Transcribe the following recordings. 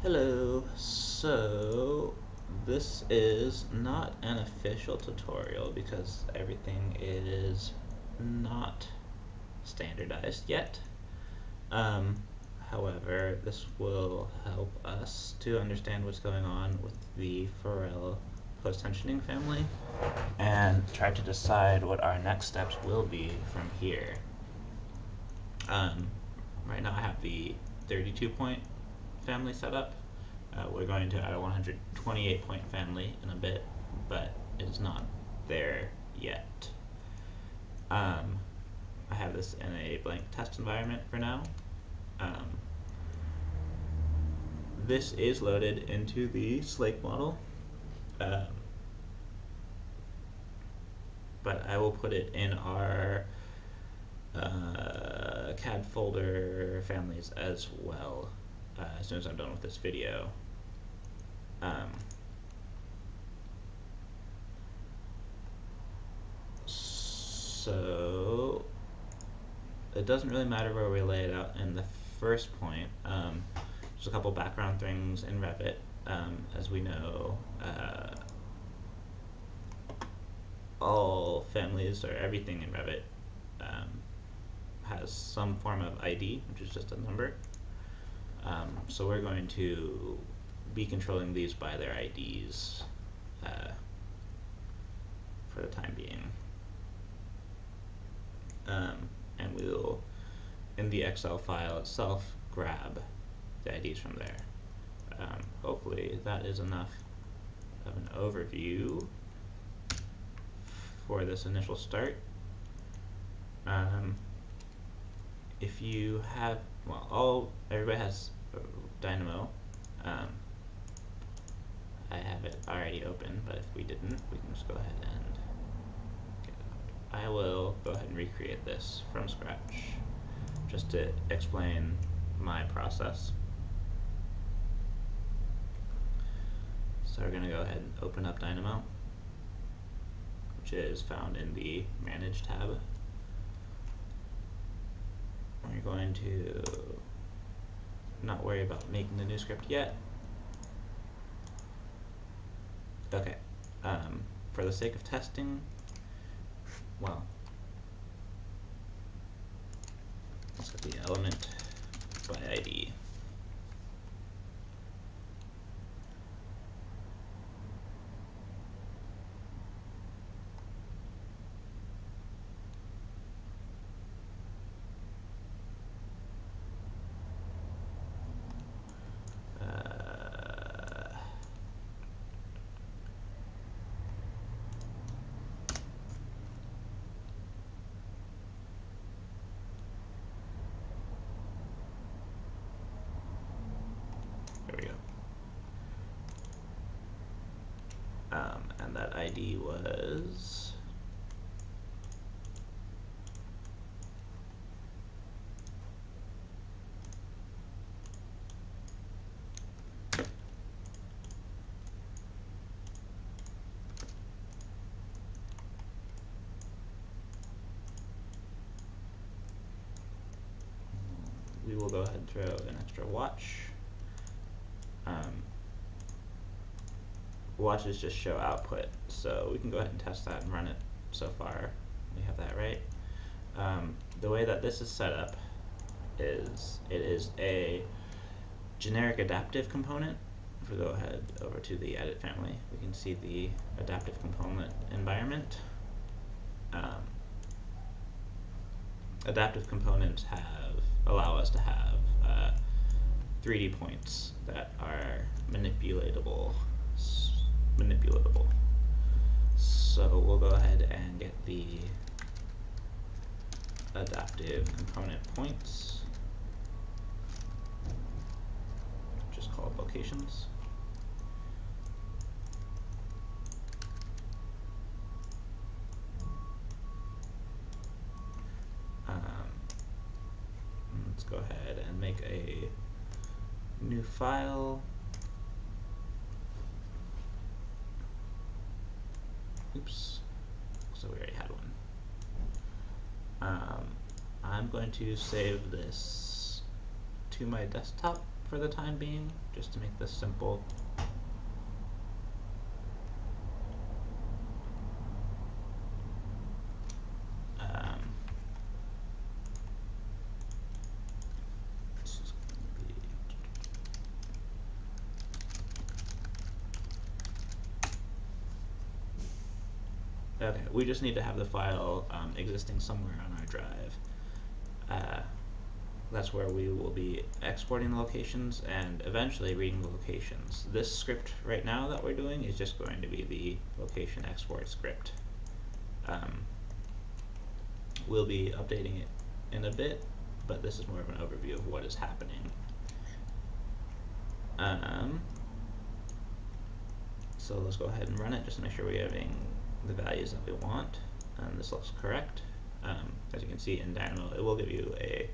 Hello, so this is not an official tutorial because everything is not standardized yet. Um, However, this will help us to understand what's going on with the Pharrell post-tensioning family and try to decide what our next steps will be from here. Um, right now I have the 32 point family set up. We're going to add a 128 point family in a bit, but it's not there yet. I have this in a blank test environment for now. This is loaded into the Slate model, but I will put it in our CAD folder families as well as soon as I'm done with this video. So it doesn't really matter where we lay it out in the first point. Just a couple background things in Revit. As we know, all families or everything in Revit has some form of ID, which is just a number. So we're going to be controlling these by their IDs for the time being. And we'll, in the Excel file itself, grab the IDs from there. Hopefully that is enough of an overview for this initial start. If you have, well, everybody has Dynamo. I have it already open, but if we didn't, we can just go ahead and get it out. I will go ahead and recreate this from scratch just to explain my process. So we're going to go ahead and open up Dynamo, which is found in the Manage tab. We're going to not worry about making the new script yet. Okay, for the sake of testing, well, let's set the element by ID. There we go. And that ID was we will go ahead and throw an extra watch. Watches just show output, so we can go ahead and test that and run it. So far we have that right. The way that this is set up is it is a generic adaptive component. If we go ahead over to the edit family, we can see the adaptive component environment. Adaptive components allow us to have 3D points that are manipulatable. So we'll go ahead and get the adaptive component points, just called locations. Let's go ahead and make a new file. Oops, so we already had one. I'm going to save this to my desktop for the time being, just to make this simple. Okay, we just need to have the file existing somewhere on our drive. That's where we will be exporting the locations and eventually reading the locations. This script right now that we're doing is just going to be the location export script. We'll be updating it in a bit, but this is more of an overview of what is happening. So let's go ahead and run it just to make sure we're having the values that we want, and this looks correct. As you can see in Dynamo, it will give you a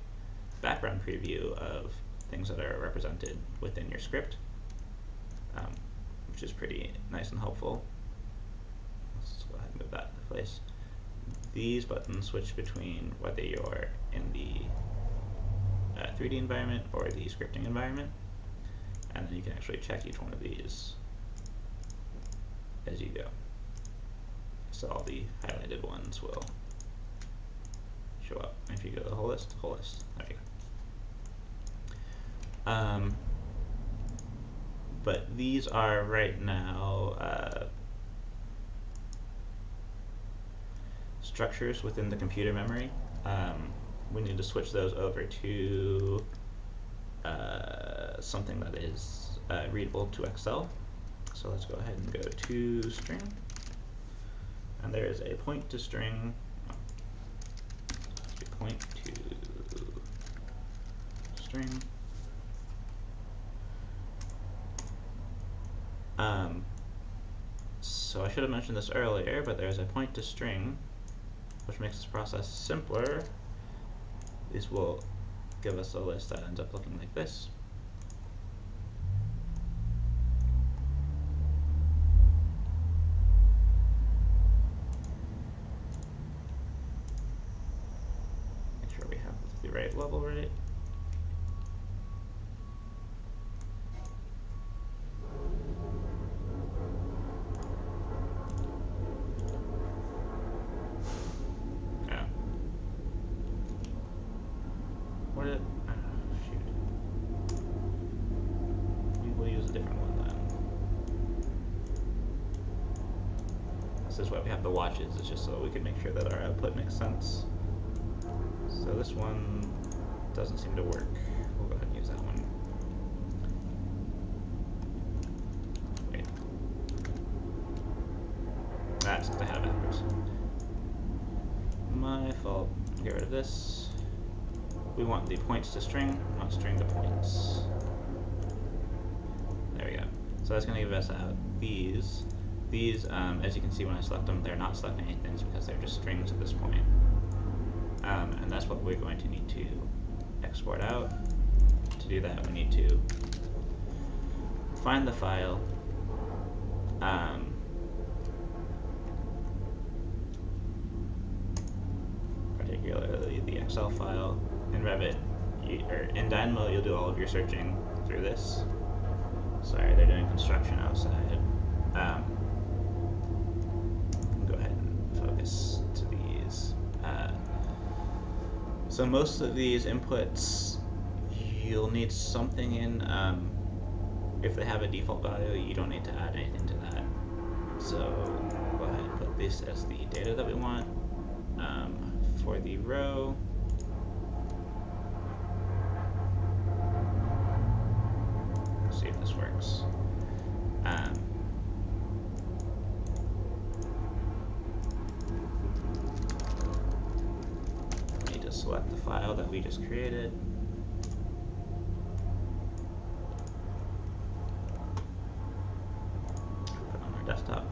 background preview of things that are represented within your script, which is pretty nice and helpful. Let's go ahead and move that into place. These buttons switch between whether you're in the 3D environment or the scripting environment, and then you can actually check each one of these as you go. So all the highlighted ones will show up. If you go to the whole list, there you go. But these are right now structures within the computer memory. We need to switch those over to something that is readable to Excel. So let's go ahead and go to string, and there is a point to string, point to string. So I should have mentioned this earlier, but there's a point to string, which makes this process simpler. This will give us a list that ends up looking like this. Make sure we have the right level right. This is why we have the watches, it's just so we can make sure that our output makes sense. So this one doesn't seem to work. We'll go ahead and use that one. Wait. That's because I had it backwards. My fault. Get rid of this. We want the points to string, not string to points. There we go. So that's going to give us out these. These, as you can see when I select them, they're not selecting anything because they're just strings at this point. And that's what we're going to need to export out. To do that, we need to find the file, particularly the Excel file. In Revit, or in Dynamo, you'll do all of your searching through this. Sorry, they're doing construction outside. Go ahead and focus to these. So most of these inputs, you'll need something in. If they have a default value, you don't need to add anything to that. So go ahead and put this as the data that we want. For the row, let's see if this works. We need to select the file that we just created. Put it on our desktop.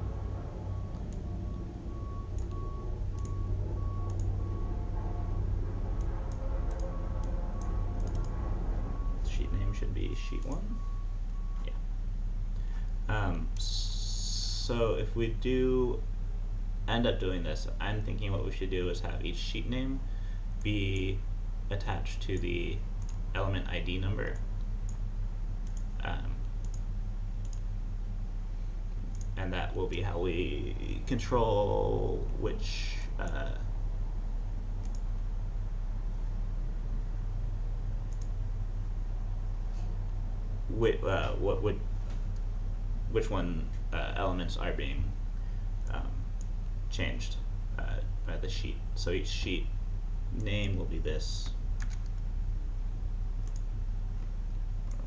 Sheet name should be sheet 1. Yeah. So if we do end up doing this, I'm thinking what we should do is have each sheet name be attached to the element ID number. And that will be how we control which which one elements are being changed by the sheet. So each sheet name will be this.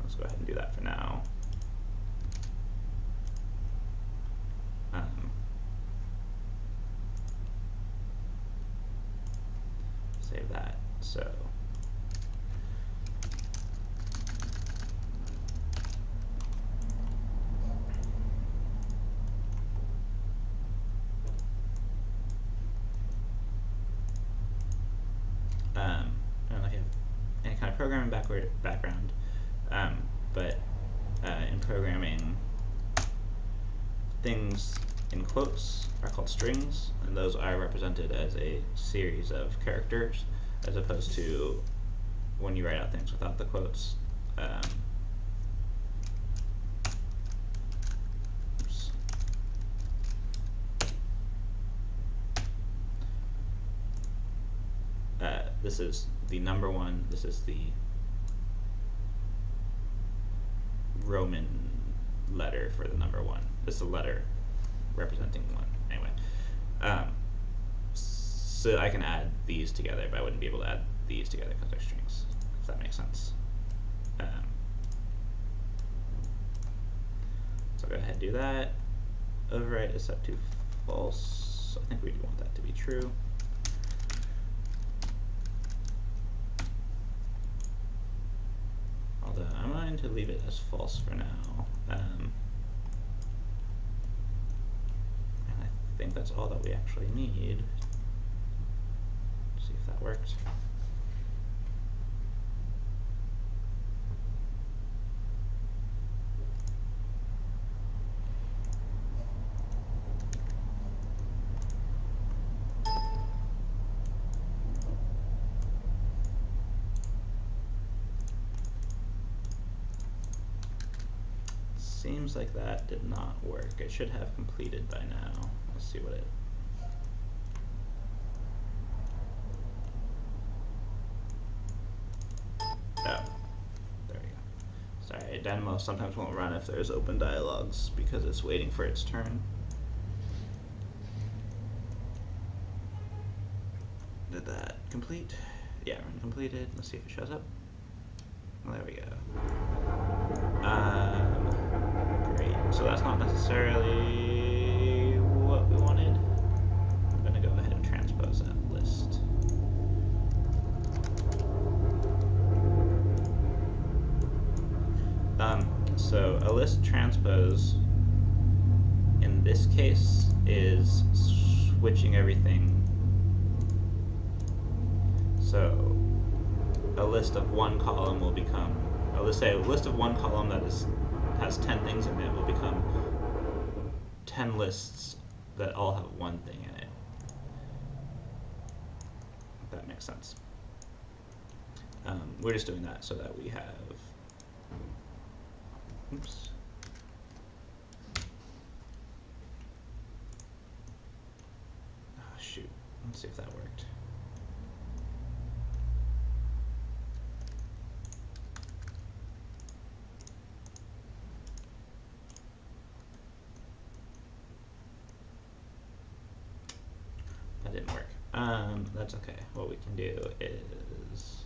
Let's go ahead and do that for now. Save that. So I don't know if you have any kind of programming background, but in programming, things in quotes are called strings, and those are represented as a series of characters, as opposed to when you write out things without the quotes. This is the number one, this is the Roman letter for the number one. This is a letter representing one. Anyway, so I can add these together, but I wouldn't be able to add these together because they're strings, if that makes sense. So I'll go ahead and do that. Overwrite is set to false. I think we want that to be true. Although I'm going to leave it as false for now. And I think that's all that we actually need. See if that works. Seems like that did not work. It should have completed by now. Let's see what it... Oh, there we go. Sorry, Dynamo sometimes won't run if there's open dialogues because it's waiting for its turn. Did that complete? Yeah, run completed. Let's see if it shows up. Well, there we go. Great. So that's not necessarily what we wanted. I'm going to go ahead and transpose that list. So a list transpose in this case is switching everything. So a list of one column will become, let's say a list of one column that has 10 things in it will become 10 lists that all have one thing in it. If that makes sense. We're just doing that so that we have, oops. Oh, shoot. Let's see if that worked. That didn't work. That's okay. What we can do is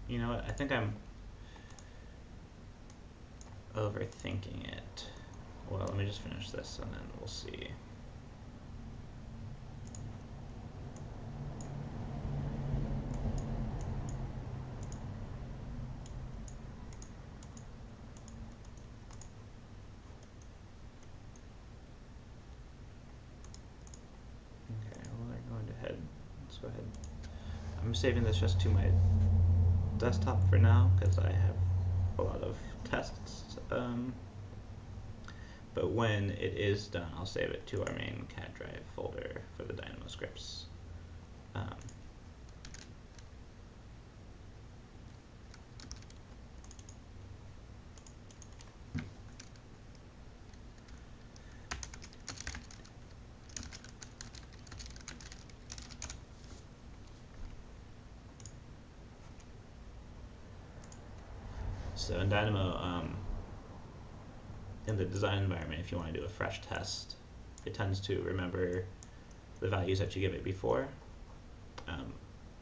you know what, I think I'm overthinking it. Well, let me just finish this and then we'll see. I'm saving this just to my desktop for now because I have a lot of tests. But when it is done, I'll save it to our main CAD drive folder for the Dynamo scripts. So in Dynamo, in the design environment, if you want to do a fresh test, it tends to remember the values that you give it before.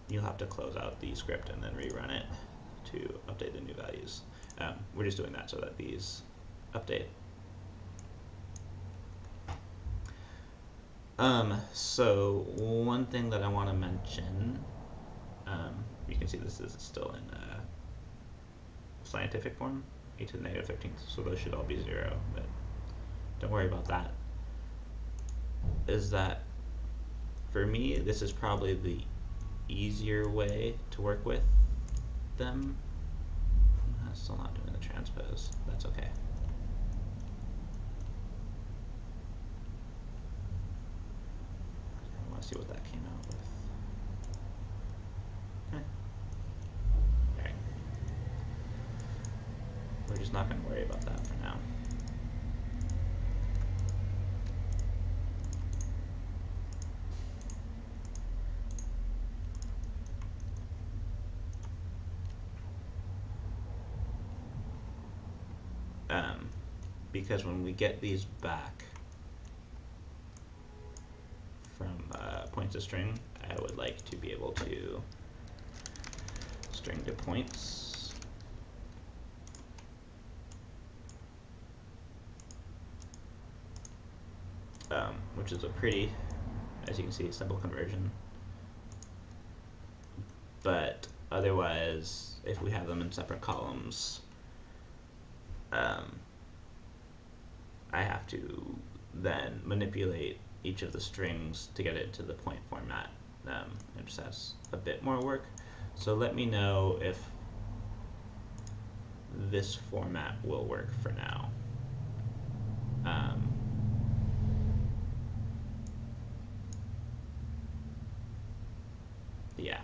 You'll have to close out the script and then rerun it to update the new values. We're just doing that so that these update. So one thing that I want to mention, you can see this is still in scientific form, e to the negative 13th, so those should all be 0, but don't worry about that. Is that, for me, this is probably the easier way to work with them. I'm still not doing the transpose. That's okay. I want to see what that came out with. Okay. Alright. We're just not going to worry about that for now. Because when we get these back from points of string, I would like to be able to string to points. Which is a pretty, as you can see, simple conversion. But otherwise, if we have them in separate columns, I have to then manipulate each of the strings to get it into the point format. It just has a bit more work. So let me know if this format will work for now. Yeah,